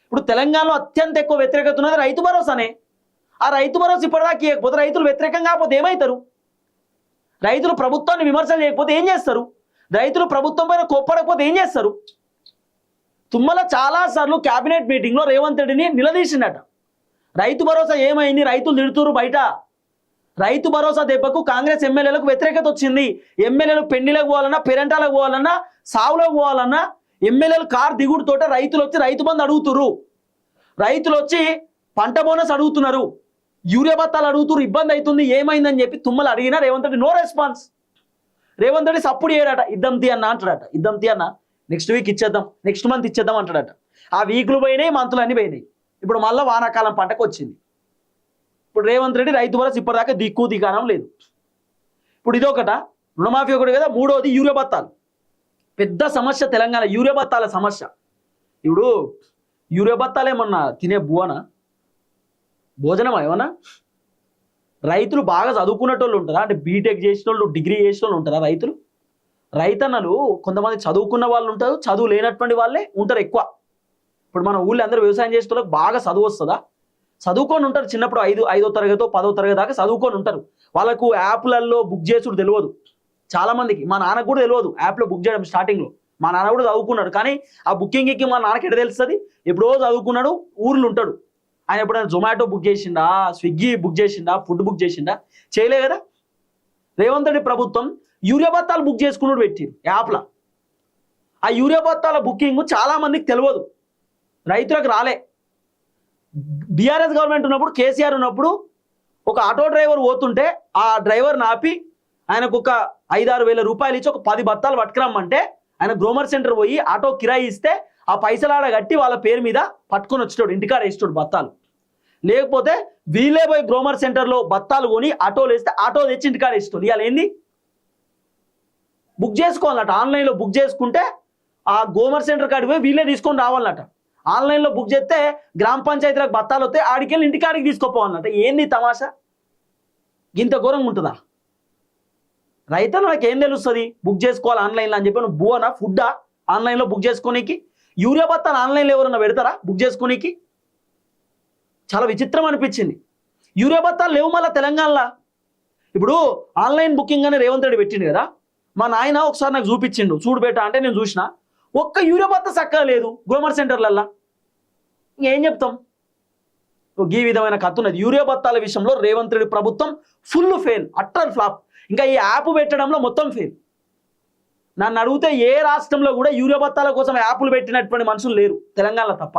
ఇప్పుడు తెలంగాణలో అత్యంత ఎక్కువ వ్యతిరేకత ఉన్నది రైతు భరోసానే. ఆ రైతు భరోసా ఇప్పటిదాకా ఇవ్వకపోతే రైతులు వ్యతిరేకం కాకపోతే ఏమవుతారు? రైతులు ప్రభుత్వాన్ని విమర్శలు చేయకపోతే ఏం చేస్తారు? రైతులు ప్రభుత్వం పైన కోప్పడకపోతే ఏం చేస్తారు? తుమ్మల చాలాసార్లు క్యాబినెట్ మీటింగ్లో రేవంత్ రెడ్డిని నిలదీసిండట. రైతు భరోసా ఏమైంది, రైతులు తిడుతురు బయట. రైతు భరోసా దెబ్బకు కాంగ్రెస్ ఎమ్మెల్యేలకు వ్యతిరేకత వచ్చింది. ఎమ్మెల్యేలు పెళ్లిలకు పోవాలన్నా, పేరెంటాలకు పోవాలన్నా, సావులకు పోవాలన్నా ఎమ్మెల్యేలు కారు దిగుడుతోట రైతులు వచ్చి రైతు బంధు అడుగుతురు. రైతులు వచ్చి పంట బోనస్ అడుగుతున్నారు, యూరియా బత్తాలు అడుగుతున్నారు, ఇబ్బంది అవుతుంది, ఏమైందని చెప్పి తుమ్మలు అడిగినా రేవంత్ రెడ్డి నో రెస్పాన్స్. రేవంత్ రెడ్డి సప్పుడు చేయడట, ఇద్దాం తీ అన్న అంటాడట. ఇద్దాం తీ అన్న, నెక్స్ట్ వీక్ ఇచ్చేద్దాం, నెక్స్ట్ మంత్ ఇచ్చేద్దాం అంటాడట. ఆ వీక్లు పోయినాయి, మంత్లు అన్నీ పోయినాయి. ఇప్పుడు మళ్ళీ వానాకాలం పంటకు వచ్చింది. ఇప్పుడు రేవంత్ రెడ్డి రైతు భరోసా ఇప్పటిదాకా దిక్కు దిగానం లేదు. ఇప్పుడు ఇదొకట, రుణమాఫీ ఒకటి కదా. మూడోది యూరియా బత్తాలు, పెద్ద సమస్య తెలంగాణ యూరియా బత్తాల సమస్య. ఇప్పుడు యూరియా బత్తాలు ఏమన్నా తినే భోజనమా ఏమన్నా? రైతులు బాగా చదువుకునేటోళ్ళు ఉంటారా? అంటే బీటెక్ చేసిన వాళ్ళు, డిగ్రీ చేసిన వాళ్ళు ఉంటారా రైతులు? రైతన్నలు కొంతమంది చదువుకున్న వాళ్ళు ఉంటారు, చదువు లేనటువంటి వాళ్ళే ఉంటారు ఎక్కువ. ఇప్పుడు మన ఊళ్ళో అందరూ వ్యవసాయం చేసే వాళ్ళకి బాగా చదువు వస్తుందా? చదువుకొని ఉంటారు. చిన్నప్పుడు 5వ తరగతో 10వ తరగతి దాకా చదువుకొని ఉంటారు. వాళ్ళకు యాప్లలో బుక్ చేసుడు తెలియదు చాలామందికి. మా నాన్నకు కూడా తెలియదు యాప్లో బుక్ చేయడం. స్టార్టింగ్లో మా నాన్న కూడా చదువుకున్నాడు, కానీ ఆ బుకింగ్ ఎక్కి మా నాన్నకి ఎక్కడ తెలుస్తుంది? ఎప్పుడో చదువుకున్నాడు, ఊర్లు ఉంటాడు. ఆయన ఎప్పుడైనా జొమాటో బుక్ చేసిండా, స్విగ్గీ బుక్ చేసిండా, ఫుడ్ బుక్ చేసిండా? చేయలే కదా. రేవంత్ రెడ్డి ప్రభుత్వం యూరియా బత్తాలు బుక్ చేసుకున్నాడు పెట్టిరు యాప్లో. ఆ యూరియా బత్తాల బుకింగ్ చాలా మందికి తెలియదు, రైతులకు రాలే. బీఆర్ఎస్ గవర్నమెంట్ ఉన్నప్పుడు, కేసీఆర్ ఉన్నప్పుడు ఒక ఆటో డ్రైవర్ పోతుంటే ఆ డ్రైవర్ని ఆపి ఆయనకు ఒక 5-6 వేల రూపాయలు ఇచ్చి ఒక 10 బత్తాలు పట్టుకురమ్మంటే ఆయన గ్రోమర్ సెంటర్ పోయి ఆటో కిరాయి ఇస్తే ఆ పైసలు ఆడ కట్టి వాళ్ళ పేరు మీద పట్టుకొని వచ్చేటోడు, ఇంటికాడ వేసేటోడు బత్తాలు. లేకపోతే వీళ్ళే పోయి గ్రోమర్ సెంటర్లో బత్తాలు కొని ఆటోలు వేస్తే ఆటో తెచ్చి ఇంటికాడ వేసేటోడు. ఇవాళ ఏంది? బుక్ చేసుకోవాలన్నట. ఆన్లైన్లో బుక్ చేసుకుంటే ఆ గ్రోమర్ సెంటర్ కాడికి పోయి వీళ్ళే తీసుకొని రావాలన్నట. ఆన్లైన్లో బుక్ చేస్తే గ్రామ పంచాయతీలకు బత్తాలు వస్తే ఆడికెళ్ళి ఇంటికాడికి తీసుకోపోవాలన్నట. ఏంది తమాషా? ఇంత ఘోరంగా ఉంటుందా? రైతులు నాకు ఏం తెలుస్తుంది బుక్ చేసుకోవాలి ఆన్లైన్లో అని చెప్పి? నువ్వు బువనా ఫుడ్డా ఆన్లైన్లో బుక్ చేసుకోనీకి? యూరియా బత్తాలు ఆన్లైన్లో ఎవరన్నా పెడతారా బుక్ చేసుకోనీకి? చాలా విచిత్రం అనిపించింది. యూరియా బత్తాలు లేవు మళ్ళీ తెలంగాణలో. ఇప్పుడు ఆన్లైన్ బుకింగ్ అని రేవంత్ రెడ్డి పెట్టిండు కదా. మా నాయన ఒకసారి నాకు చూపించిండు, చూడు బేటా అంటే నేను చూసిన, ఒక్క యూరియా బత్త చక్కగా లేదు గ్రోమర్ సెంటర్లల్లా. ఇంకేం చెప్తాం? ఈ విధమైన కథ ఉన్నది. యూరియా బత్తాల విషయంలో రేవంత్ రెడ్డి ప్రభుత్వం ఫుల్ ఫెయిల్, అట్టర్ ఫ్లాప్. ఇంకా ఈ యాప్ పెట్టడంలో మొత్తం ఫెయిల్. నన్ను అడిగితే ఏ రాష్ట్రంలో కూడా యూరియా బత్తాల కోసం యాప్లు పెట్టినటువంటి మనుషులు లేరు, తెలంగాణలో తప్ప.